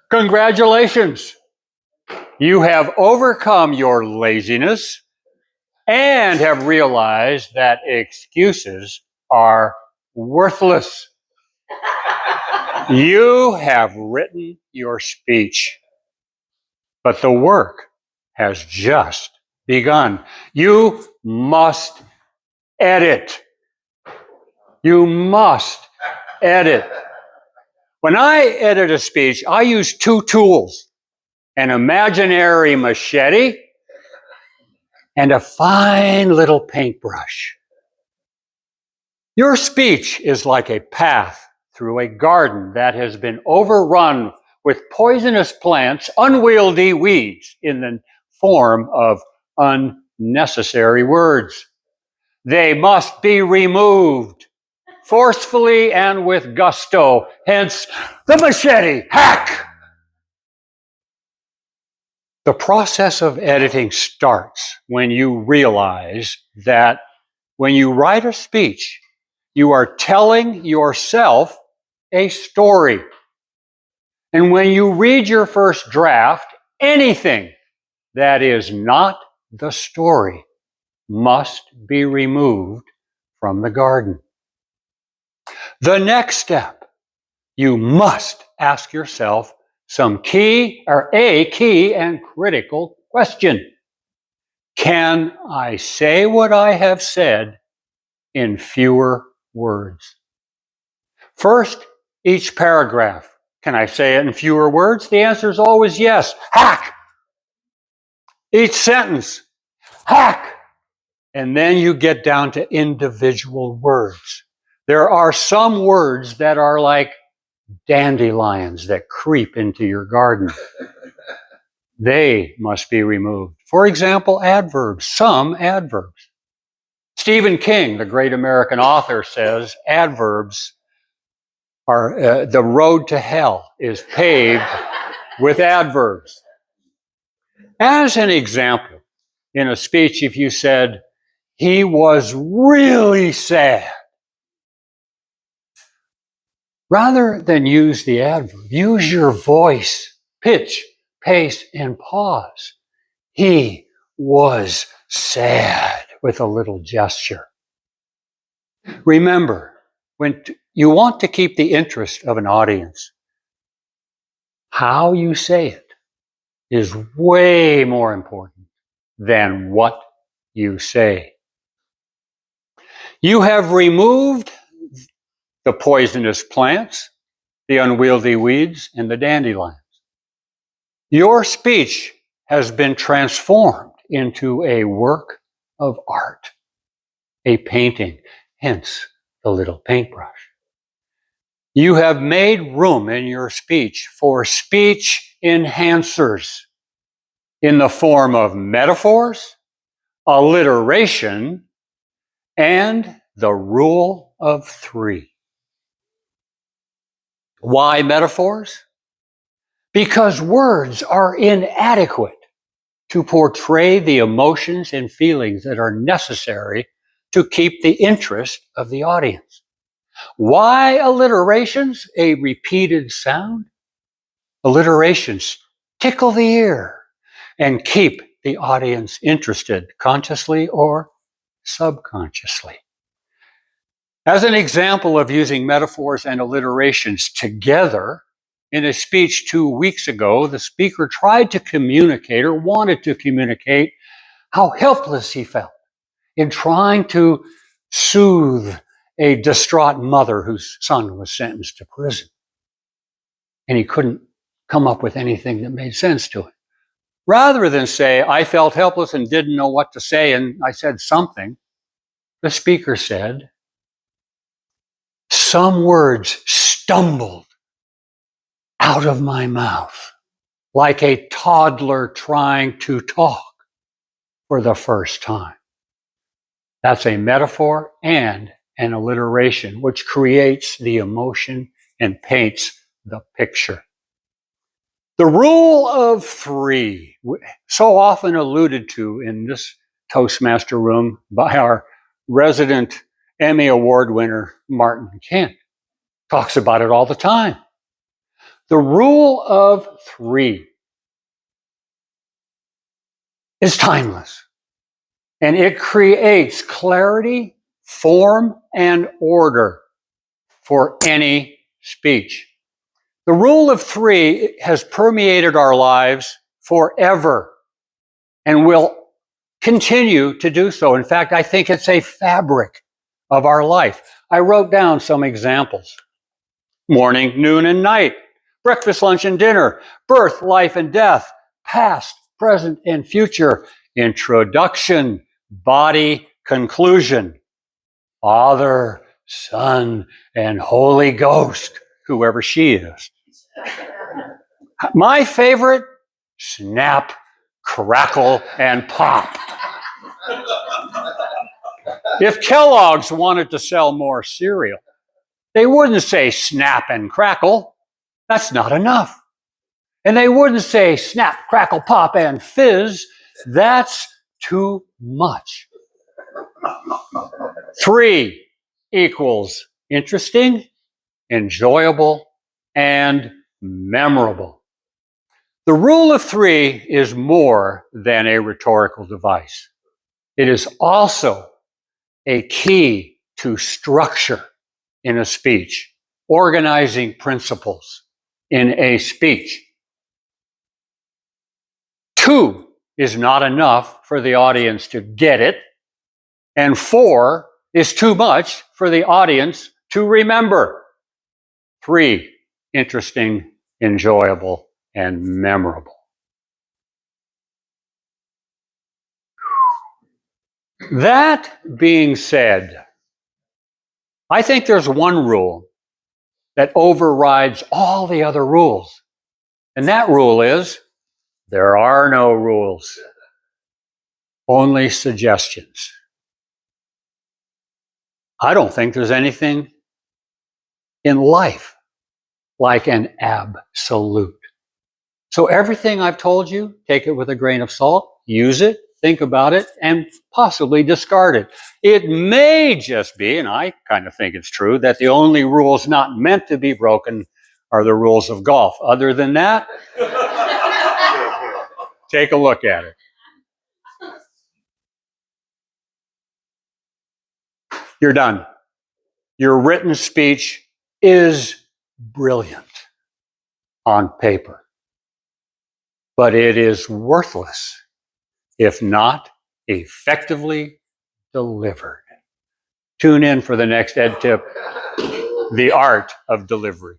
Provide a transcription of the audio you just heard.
Congratulations. You have overcome your laziness and have realized that excuses are worthless. You have written your speech, but the work has just begun. You must edit. You must edit. When I edit a speech, I use two tools: an imaginary machete and a fine little paintbrush. Your speech is like a path through a garden that has been overrun with poisonous plants, unwieldy weeds in the form of unnecessary words. They must be removed forcefully and with gusto, hence the machete hack. The process of editing starts when you realize that when you write a speech, you are telling yourself a story. And when you read your first draft, anything that is not the story must be removed from the garden. The next step, you must ask yourself a key and critical question. Can I say what I have said in fewer words? First, each paragraph. Can I say it in fewer words? The answer is always yes. Hack! Each sentence. Hack! And then you get down to individual words. There are some words that are like dandelions that creep into your garden. They must be removed. For example, adverbs, some adverbs. Stephen King, the great American author, says adverbs are the road to hell is paved with adverbs. As an example, in a speech, if you said, he was really sad, rather than use the adverb, use your voice, pitch, pace, and pause. He was sad, with a little gesture. Remember, when you want to keep the interest of an audience, how you say it is way more important than what you say. You have removed the poisonous plants, the unwieldy weeds, and the dandelions. Your speech has been transformed into a work of art, a painting, hence the little paintbrush. You have made room in your speech for speech enhancers in the form of metaphors, alliteration, and the rule of three. Why metaphors? Because words are inadequate to portray the emotions and feelings that are necessary to keep the interest of the audience. Why alliterations? A repeated sound? Alliterations tickle the ear and keep the audience interested, consciously or subconsciously. As an example of using metaphors and alliterations together, in a speech 2 weeks ago, the speaker tried to communicate or wanted to communicate how helpless he felt in trying to soothe a distraught mother whose son was sentenced to prison. And he couldn't come up with anything that made sense to it. Rather than say, I felt helpless and didn't know what to say, and I said something, the speaker said, some words stumbled out of my mouth like a toddler trying to talk for the first time. That's a metaphor and an alliteration, which creates the emotion and paints the picture. The rule of three, so often alluded to in this Toastmaster room by our resident Emmy Award winner, Martin Kent. Talks about it all the time. The rule of three is timeless, and it creates clarity, form, and order for any speech. The rule of three has permeated our lives forever and will continue to do so. In fact, I think it's a fabric of our life. I wrote down some examples. Morning, noon, and night. Breakfast, lunch, and dinner. Birth, life, and death. Past, present, and future. Introduction, body, conclusion. Father, Son, and Holy Ghost, whoever she is. My favorite, snap, crackle, and pop. If Kellogg's wanted to sell more cereal, they wouldn't say snap and crackle. That's not enough. And they wouldn't say snap, crackle, pop, and fizz. That's too much. 3 equals interesting, enjoyable, and memorable. The rule of 3 is more than a rhetorical device. It is also a key to structure in a speech, organizing principles in a speech. 2 is not enough for the audience to get it, and 4 is too much for the audience to remember. 3, interesting, enjoyable, and memorable. That being said, I think there's one rule that overrides all the other rules. And that rule is, there are no rules, only suggestions. I don't think there's anything in life like an absolute. So everything I've told you, take it with a grain of salt, use it, think about it, and possibly discard it. It may just be, and I kind of think it's true, that the only rules not meant to be broken are the rules of golf. Other than that, take a look at it. You're done. Your written speech is brilliant on paper, but it is worthless if not effectively delivered. Tune in for the next Ed Tip, The Art of Delivery.